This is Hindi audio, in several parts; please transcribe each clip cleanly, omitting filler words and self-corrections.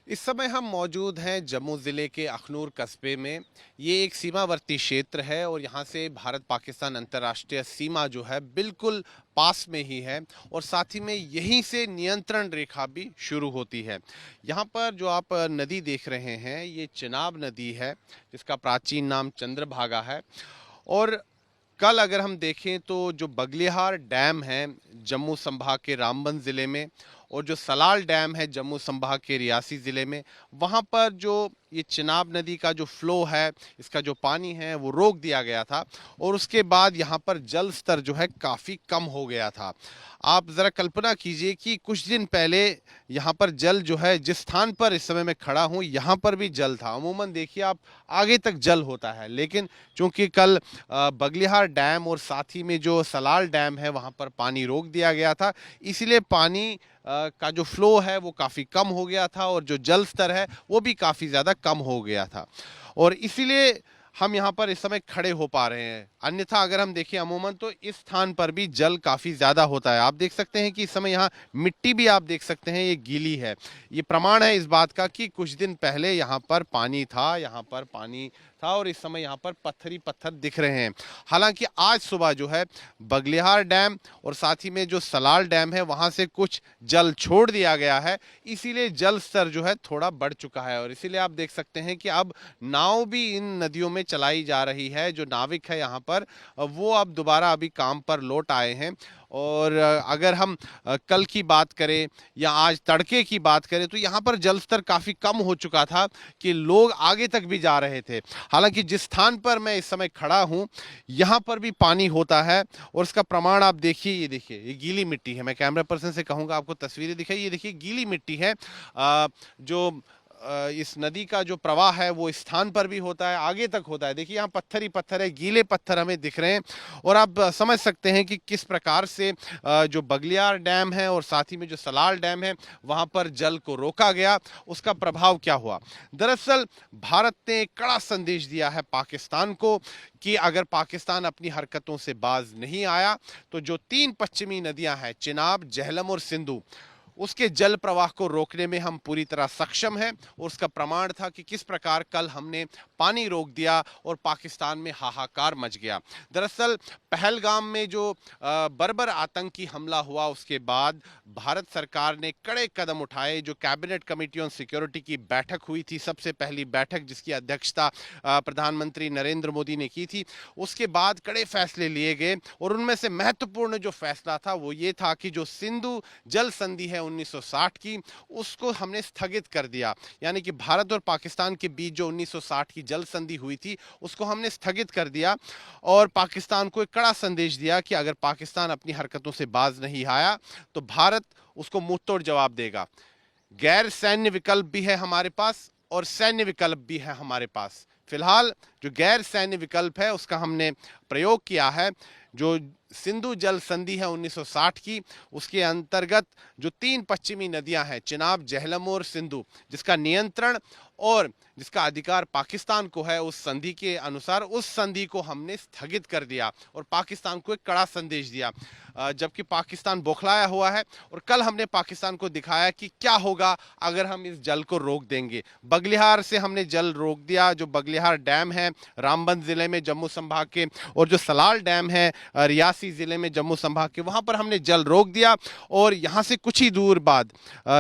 इस समय हम मौजूद हैं जम्मू ज़िले के अखनूर कस्बे में। ये एक सीमावर्ती क्षेत्र है और यहाँ से भारत पाकिस्तान अंतर्राष्ट्रीय सीमा जो है बिल्कुल पास में ही है और साथ ही में यहीं से नियंत्रण रेखा भी शुरू होती है। यहाँ पर जो आप नदी देख रहे हैं ये चिनाब नदी है, जिसका प्राचीन नाम चंद्रभागा है। और कल अगर हम देखें तो जो बगलिहार डैम है जम्मू संभाग के रामबन ज़िले में, और जो सलाल डैम है जम्मू संभाग के रियासी ज़िले में, वहाँ पर जो ये चिनाब नदी का जो फ्लो है, इसका जो पानी है वो रोक दिया गया था और उसके बाद यहाँ पर जल स्तर जो है काफ़ी कम हो गया था। आप ज़रा कल्पना कीजिए कि कुछ दिन पहले यहाँ पर जल जो है, जिस स्थान पर इस समय मैं खड़ा हूँ यहाँ पर भी जल था। अमूमन देखिए आप आगे तक जल होता है, लेकिन चूंकि कल बगलिहार डैम और साथ ही में जो सलाल डैम है वहाँ पर पानी रोक दिया गया था, इसीलिए पानी का जो फ्लो है वो काफ़ी कम हो गया था और जो जल स्तर है वो भी काफ़ी ज़्यादा कम हो गया था और इसीलिए हम यहाँ पर इस समय खड़े हो पा रहे हैं। अन्यथा अगर हम देखें अमूमन तो इस स्थान पर भी जल काफ़ी ज़्यादा होता है। आप देख सकते हैं कि इस समय यहाँ मिट्टी भी आप देख सकते हैं ये गीली है। ये प्रमाण है इस बात का कि कुछ दिन पहले यहाँ पर पानी था, यहाँ पर पानी था और इस समय यहाँ पर पत्थर ही पत्थर दिख रहे हैं। हालांकि आज सुबह जो है बगलिहार डैम और साथ ही में जो सलाल डैम है वहाँ से कुछ जल छोड़ दिया गया है, इसीलिए जल स्तर जो है थोड़ा बढ़ चुका है और इसीलिए आप देख सकते हैं कि अब नाव भी इन नदियों में चलाई जा रही है। जो नाविक है यहाँ पर वो अब दोबारा अभी काम पर लौट आए हैं। और अगर हम कल की बात करें या आज तड़के की बात करें तो यहाँ पर जल स्तर काफ़ी कम हो चुका था कि लोग आगे तक भी जा रहे थे। हालांकि जिस स्थान पर मैं इस समय खड़ा हूँ यहाँ पर भी पानी होता है और इसका प्रमाण आप देखिए। ये देखिए ये गीली मिट्टी है। मैं कैमरा पर्सन से कहूँगा आपको तस्वीरें दिखाई। ये देखिए गीली मिट्टी है। जो इस नदी का जो प्रवाह है वो इस स्थान पर भी होता है, आगे तक होता है। देखिए यहाँ पत्थर ही पत्थर है, गीले पत्थर हमें दिख रहे हैं और आप समझ सकते हैं कि किस प्रकार से जो बगलियार डैम है और साथ ही में जो सलाल डैम है वहाँ पर जल को रोका गया, उसका प्रभाव क्या हुआ। दरअसल भारत ने एक कड़ा संदेश दिया है पाकिस्तान को कि अगर पाकिस्तान अपनी हरकतों से बाज नहीं आया तो जो 3 पश्चिमी नदियां हैं चिनाब, झेलम और सिंधु, उसके जल प्रवाह को रोकने में हम पूरी तरह सक्षम हैं। और उसका प्रमाण था कि किस प्रकार कल हमने पानी रोक दिया और पाकिस्तान में हाहाकार मच गया। दरअसल पहलगाम में जो बर्बर आतंकी हमला हुआ उसके बाद भारत सरकार ने कड़े कदम उठाए। जो कैबिनेट कमेटी ऑन सिक्योरिटी की बैठक हुई थी, सबसे पहली बैठक जिसकी अध्यक्षता प्रधानमंत्री नरेंद्र मोदी ने की थी, उसके बाद कड़े फैसले लिए गए और उनमें से महत्वपूर्ण जो फैसला था वो ये था कि जो सिंधु जल संधि है 1960 की, उसको हमने स्थगित कर दिया। यानी कि भारत और पाकिस्तान के बीच जो 1960 की जल संधि हुई थी उसको हमने स्थगित कर दिया और पाकिस्तान को एक कड़ा संदेश दिया कि अगर पाकिस्तान अपनी हरकतों से बाज नहीं आया तो भारत उसको मुंहतोड़ जवाब देगा। गैर सैन्य विकल्प भी है हमारे पास और सैन्य विकल्प भी है हमारे पास। फिलहाल जो गैर सैन्य विकल्प है उसका हमने प्रयोग किया है। जो सिंधु जल संधि है 1960 की, उसके अंतर्गत जो 3 पश्चिमी नदियां हैं चिनाब, झेलम और सिंधु, जिसका नियंत्रण और जिसका अधिकार पाकिस्तान को है, उस संधि के अनुसार उस संधि को हमने स्थगित कर दिया और पाकिस्तान को एक कड़ा संदेश दिया। जबकि पाकिस्तान बौखलाया हुआ है और कल हमने पाकिस्तान को दिखाया कि क्या होगा अगर हम इस जल को रोक देंगे। बगलिहार से हमने जल रोक दिया। जो बगलिहार डैम है रामबन जिले में जम्मू संभाग के, और जो सलाल डैम है रियासी जिले में जम्मू संभाग के, वहां पर हमने जल रोक दिया। और यहां से कुछ ही दूर बाद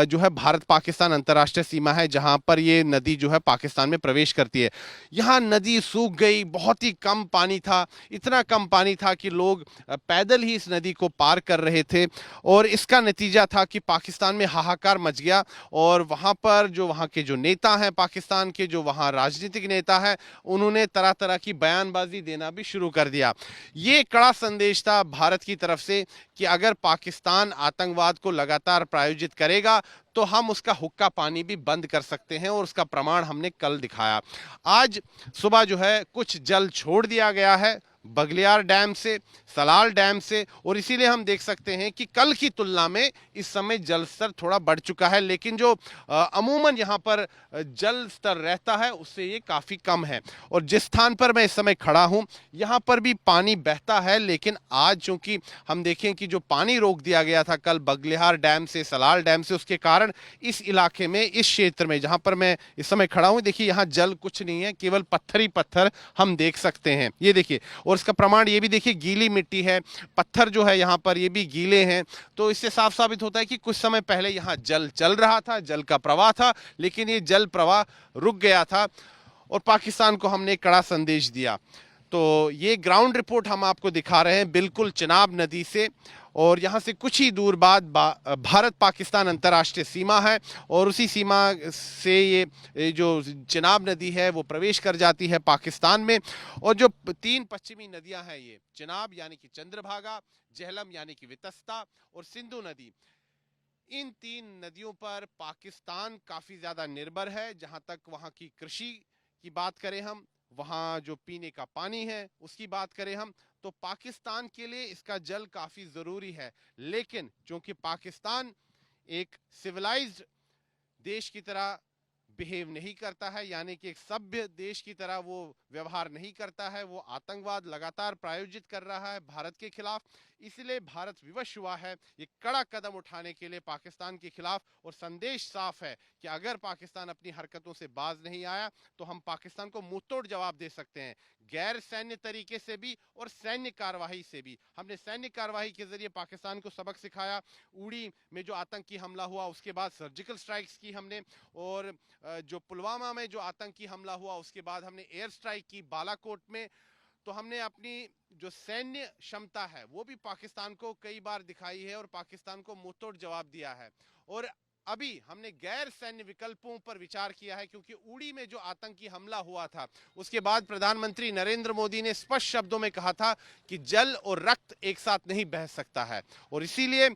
जो है भारत पाकिस्तान अंतर्राष्ट्रीय सीमा है जहां पर ये नदी जो है पाकिस्तान में प्रवेश करती है। यहाँ नदी सूख गई, बहुत ही कम पानी था। इतना कम पानी था कि लोग पैदल ही इस नदी को पार कर रहे थे और इसका नतीजा था कि पाकिस्तान में हाहाकार मच गया और वहां पर जो वहां के जो नेता हैं पाकिस्तान के, जो वहां राजनीतिक नेता हैं, उन्होंने तरह तरह की बयानबाजी देना भी शुरू कर दिया। ये कड़ा संदेश था भारत की तरफ से कि अगर पाकिस्तान आतंकवाद को लगातार प्रायोजित करेगा तो हम उसका हुक्का पानी भी बंद कर सकते हैं और उसका प्रमाण हमने कल दिखाया। आज सुबह जो है कुछ जल छोड़ दिया गया है बगलियार डैम से, सलाल डैम से, और इसीलिए हम देख सकते हैं कि कल की तुलना में इस समय जल स्तर थोड़ा बढ़ चुका है, लेकिन जो अमूमन यहाँ पर जल स्तर रहता है उससे ये काफ़ी कम है। और जिस स्थान पर मैं इस समय खड़ा हूँ यहाँ पर भी पानी बहता है, लेकिन आज चूंकि हम देखें कि जो पानी रोक दिया गया था कल बगलिहार डैम से, सलाल डैम से, उसके कारण इस इलाके में, इस क्षेत्र में जहाँ पर मैं इस समय खड़ा हूँ, देखिए यहाँ जल कुछ नहीं है, केवल पत्थर ही पत्थर हम देख सकते हैं। ये देखिए, और इसका प्रमाण ये भी देखिए, गीली मिट्टी है, पत्थर जो है यहाँ पर ये भी गीले हैं। तो इससे साफ साबित होता है कि कुछ समय पहले यहाँ जल चल रहा था, जल का प्रवाह था, लेकिन ये जल प्रवाह रुक गया था और पाकिस्तान को हमने कड़ा संदेश दिया। तो ये ग्राउंड रिपोर्ट हम आपको दिखा रहे हैं बिल्कुल चिनाब नदी से, और यहाँ से कुछ ही दूर बाद भारत पाकिस्तान अंतर्राष्ट्रीय सीमा है, और उसी सीमा से ये जो चिनाब नदी है वो प्रवेश कर जाती है पाकिस्तान में। और जो तीन पश्चिमी नदियां हैं, ये चिनाब यानी कि चंद्रभागा, जेहलम यानी कि वितस्ता, और सिंधु नदी, इन तीन नदियों पर पाकिस्तान काफ़ी ज़्यादा निर्भर है। जहाँ तक वहाँ की कृषि की बात करें हम, वहाँ जो पीने का पानी है उसकी बात करें हम, तो पाकिस्तान के लिए इसका जल काफ़ी ज़रूरी है। लेकिन चूंकि पाकिस्तान एक सिविलाइज्ड देश की तरह बिहेव नहीं करता है, यानी कि एक सभ्य देश की तरह वो व्यवहार नहीं करता है, वो आतंकवाद लगातार प्रायोजित कर रहा है भारत के खिलाफ, इसलिए भारत विवश हुआ है ये कड़ा कदम उठाने के लिए पाकिस्तान के खिलाफ। और संदेश साफ है कि अगर पाकिस्तान अपनी हरकतों से बाज नहीं आया तो हम पाकिस्तान को मुंहतोड़ जवाब दे सकते हैं, गैर सैन्य तरीके से भी और सैन्य कार्यवाही से भी। हमने सैन्य कार्यवाही के जरिए पाकिस्तान को सबक सिखाया, उड़ी में जो आतंकी हमला हुआ उसके बाद सर्जिकल स्ट्राइक्स की हमने, और जो पुलवामा में जो आतंकी हमला हुआ उसके बाद हमने एयर स्ट्राइक की बालाकोट में। तो हमने अपनी जो सैन्य क्षमता है वो भी पाकिस्तान को कई बार दिखाई है और पाकिस्तान को मुंहतोड़ जवाब दिया है। और अभी हमने गैर सैन्य विकल्पों पर विचार किया है, क्योंकि उड़ी में जो आतंकी हमला हुआ था उसके बाद प्रधानमंत्री नरेंद्र मोदी ने स्पष्ट शब्दों में कहा था कि जल और रक्त एक साथ नहीं बह सकता है। और इसीलिए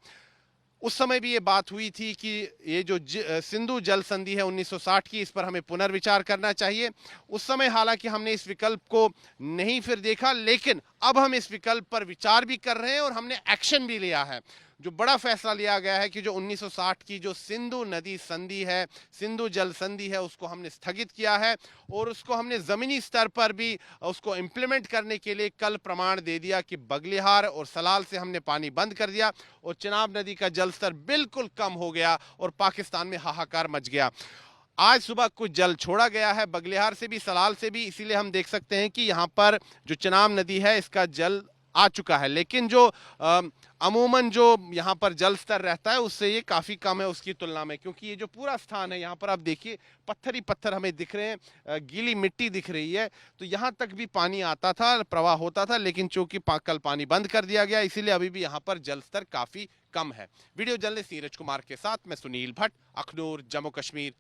उस समय भी ये बात हुई थी कि ये जो सिंधु जल संधि है 1960 की, इस पर हमें पुनर्विचार करना चाहिए। उस समय हालांकि हमने इस विकल्प को नहीं फिर देखा, लेकिन अब हम इस विकल्प पर विचार भी कर रहे हैं और हमने एक्शन भी लिया है। जो बड़ा फैसला लिया गया है कि जो 1960 की जो सिंधु नदी संधि है, सिंधु जल संधि है, उसको हमने स्थगित किया है, और उसको हमने ज़मीनी स्तर पर भी उसको इम्प्लीमेंट करने के लिए कल प्रमाण दे दिया कि बगलिहार और सलाल से हमने पानी बंद कर दिया और चिनाब नदी का जल स्तर बिल्कुल कम हो गया और पाकिस्तान में हाहाकार मच गया। आज सुबह कुछ जल छोड़ा गया है बगलिहार से भी, सलाल से भी, इसीलिए हम देख सकते हैं कि यहाँ पर जो चिनाब नदी है इसका जल आ चुका है। लेकिन जो अमूमन जो यहाँ पर जल स्तर रहता है उससे ये काफ़ी कम है उसकी तुलना में, क्योंकि ये जो पूरा स्थान है यहाँ पर आप देखिए पत्थर ही पत्थर हमें दिख रहे हैं, गीली मिट्टी दिख रही है। तो यहाँ तक भी पानी आता था, प्रवाह होता था, लेकिन चूंकि कल पानी बंद कर दिया गया, इसीलिए अभी भी यहाँ पर जल स्तर काफ़ी कम है। वीडियो जर्नलिस्ट नीरज कुमार के साथ मैं सुनील भट्ट, अखनूर, जम्मू कश्मीर,